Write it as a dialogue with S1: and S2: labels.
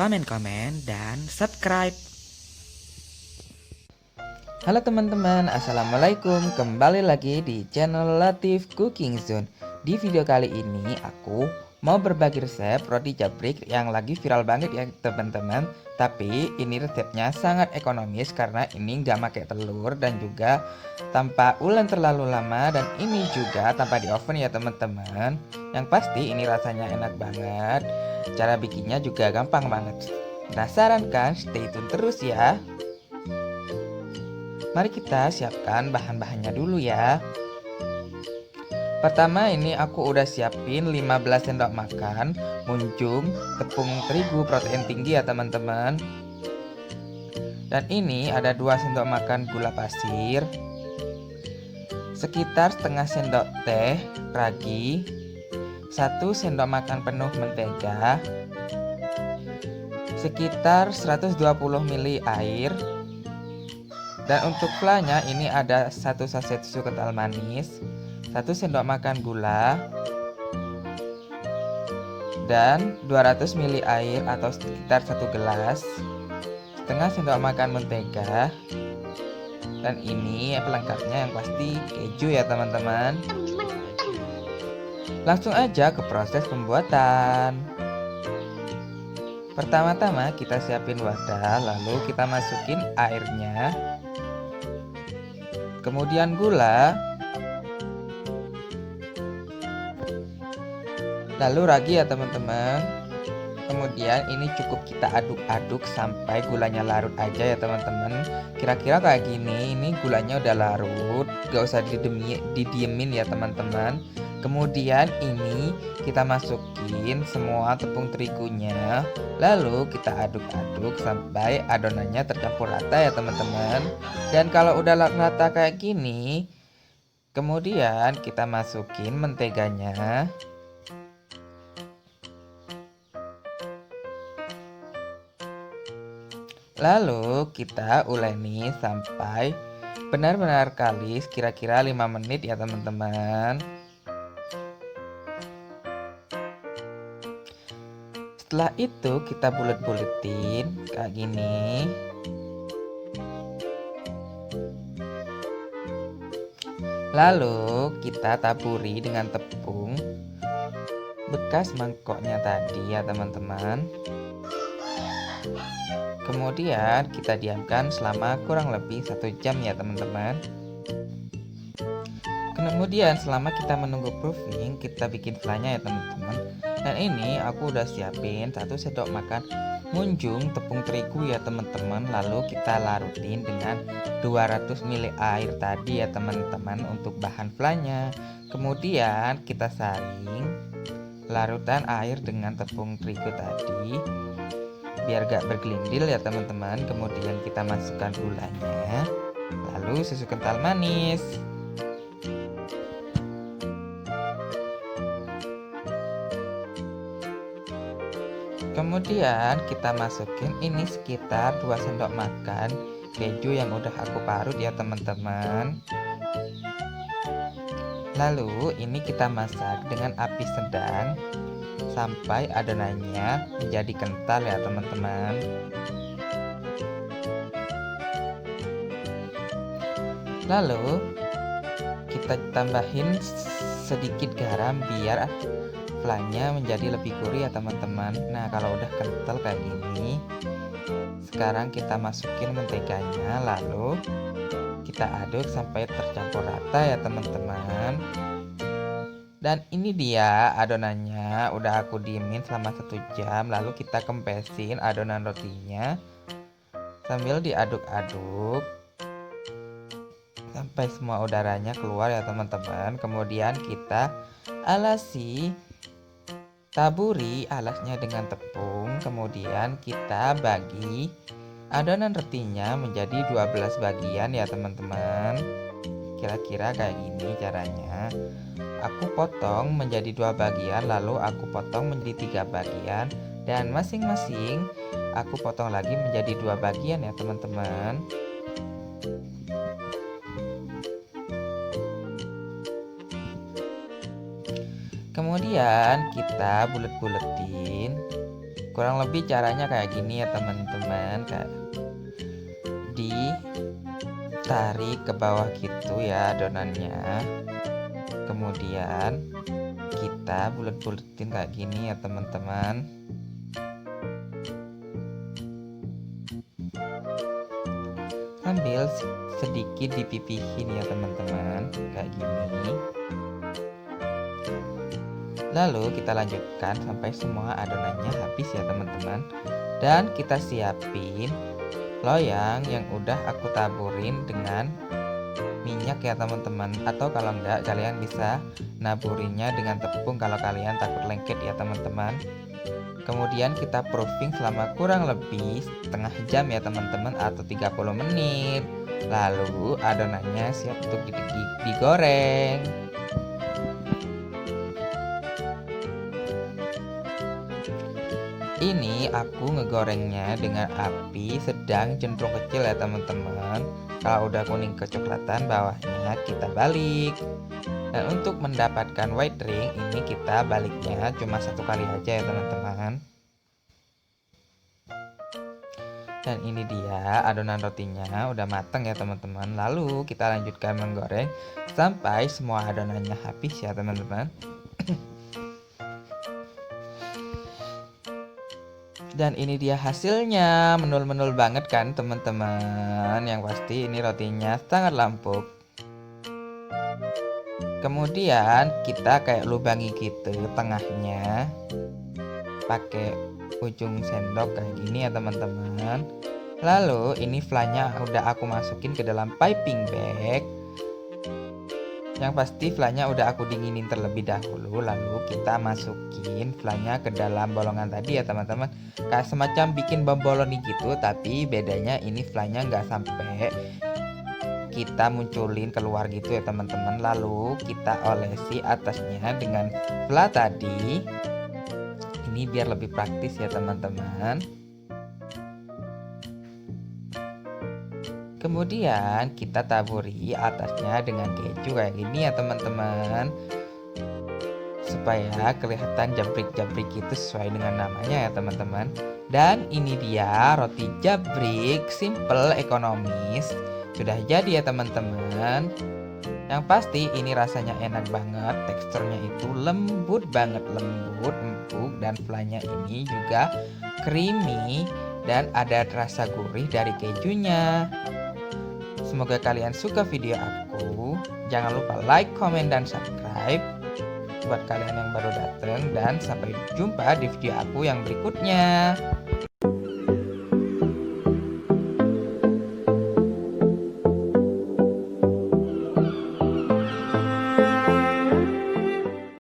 S1: komen-komen, dan subscribe.
S2: Halo teman-teman, assalamualaikum. Kembali lagi di channel Latif Cooking Zone. Di video kali ini aku mau berbagi resep roti jabrik yang lagi viral banget ya teman-teman. Tapi ini resepnya sangat ekonomis karena ini nggak pakai telur dan juga tanpa ulen terlalu lama, dan ini juga tanpa di oven ya teman-teman. Yang pasti ini rasanya enak banget. Cara bikinnya juga gampang banget. Penasaran kan? Stay tune terus ya. Mari kita siapkan bahan-bahannya dulu ya. Pertama ini aku udah siapin 15 sendok makan munjung tepung terigu protein tinggi ya teman-teman. Dan ini ada 2 sendok makan gula pasir, sekitar setengah sendok teh ragi, 1 sendok makan penuh mentega, sekitar 120 ml air. Dan untuk flanya ini ada 1 saset susu kental manis, 1 sendok makan gula, dan 200 ml air atau sekitar 1 gelas, setengah sendok makan mentega. Dan ini pelengkapnya yang pasti keju ya teman-teman. Langsung aja ke proses pembuatan. Pertama-tama kita siapin wadah, lalu kita masukin airnya, kemudian gula, lalu ragi ya teman-teman. Kemudian ini cukup kita aduk-aduk sampai gulanya larut aja ya teman-teman. Kira-kira kayak gini, ini gulanya udah larut, gak usah didiemin ya teman-teman. Kemudian ini kita masukin semua tepung terigunya, lalu kita aduk-aduk sampai adonannya tercampur rata ya teman-teman. Dan kalau udah rata kayak gini, kemudian kita masukin menteganya. Lalu kita uleni sampai benar-benar kalis, kira-kira 5 menit ya teman-teman. Setelah itu kita bulet-buletin kayak gini. Lalu kita taburi dengan tepung bekas mangkoknya tadi ya teman-teman. Kemudian kita diamkan selama kurang lebih 1 jam ya teman-teman. Kemudian selama kita menunggu proofing, kita bikin flanya ya teman-teman. Dan ini aku udah siapin 1 sendok makan munjung tepung terigu ya teman-teman. Lalu kita larutin dengan 200 ml air tadi ya teman-teman untuk bahan flanya. Kemudian kita saring larutan air dengan tepung terigu tadi biar gak bergelindil ya teman-teman. Kemudian kita masukkan gulanya, lalu susu kental manis. Kemudian kita masukin ini sekitar 2 sendok makan keju yang udah aku parut ya teman-teman. Lalu ini kita masak dengan api sedang sampai adonannya menjadi kental ya teman-teman. Lalu kita tambahin sedikit garam biar flanya menjadi lebih gurih ya teman-teman. Nah kalau udah kental kayak gini, sekarang kita masukin menteganya, lalu kita aduk sampai tercampur rata ya teman-teman. Dan ini dia adonannya, udah aku diemin selama 1 jam. Lalu kita kempesin adonan rotinya sambil diaduk-aduk sampai semua udaranya keluar ya teman-teman. Kemudian kita alasi, taburi alasnya dengan tepung. Kemudian kita bagi adonan rotinya menjadi 12 bagian ya teman-teman. Kira-kira kayak gini caranya. Aku potong menjadi 2 bagian, lalu aku potong menjadi 3 bagian, dan masing-masing aku potong lagi menjadi 2 bagian ya teman-teman. Kemudian kita bulet-buletin Kurang lebih caranya kayak gini ya teman-teman, kayak ditarik ke bawah gitu ya adonannya. Kemudian kita bulet-buletin kayak gini ya teman-teman. Sambil sedikit dipipihin ya teman-teman, kayak gini. Lalu kita lanjutkan sampai semua adonannya habis ya teman-teman. Dan kita siapin loyang yang udah aku taburin dengan minyak ya teman-teman. Atau kalau enggak, kalian bisa naburinnya dengan tepung kalau kalian takut lengket ya teman-teman. Kemudian kita proofing selama kurang lebih setengah jam ya teman-teman, atau 30 menit. Lalu adonannya siap untuk digoreng. Ini aku ngegorengnya dengan api sedang cenderung kecil ya teman-teman. Kalau udah kuning kecoklatan, bawahnya kita balik. Dan untuk mendapatkan white ring ini kita baliknya cuma 1 kali aja ya teman-teman. Dan ini dia adonan rotinya udah matang ya teman-teman. Lalu kita lanjutkan menggoreng sampai semua adonannya habis ya teman-teman. Dan ini dia hasilnya, menul-menul banget kan teman-teman. Yang pasti ini rotinya sangat lempuk. Kemudian kita kayak lubangi gitu tengahnya pakai ujung sendok kayak gini ya teman-teman. Lalu ini flannya udah aku masukin ke dalam piping bag. Yang pasti flannya udah aku dinginin terlebih dahulu. Lalu kita masukin flannya ke dalam bolongan tadi ya teman-teman. Kayak semacam bikin bom boloni gitu, tapi bedanya ini flannya nggak sampai kita munculin keluar gitu ya teman-teman. Lalu kita olesi atasnya dengan fla tadi. Ini biar lebih praktis ya teman-teman. Kemudian kita taburi atasnya dengan keju kayak gini ya teman-teman, supaya kelihatan jabrik-jabrik itu sesuai dengan namanya ya teman-teman. Dan ini dia roti jabrik simple ekonomis sudah jadi ya teman-teman. Yang pasti ini rasanya enak banget, teksturnya itu lembut banget, lembut, empuk, dan flannya ini juga creamy dan ada rasa gurih dari kejunya. Semoga kalian suka video aku. Jangan lupa like, comment, dan subscribe buat kalian yang baru datang. Dan sampai jumpa di video aku yang berikutnya.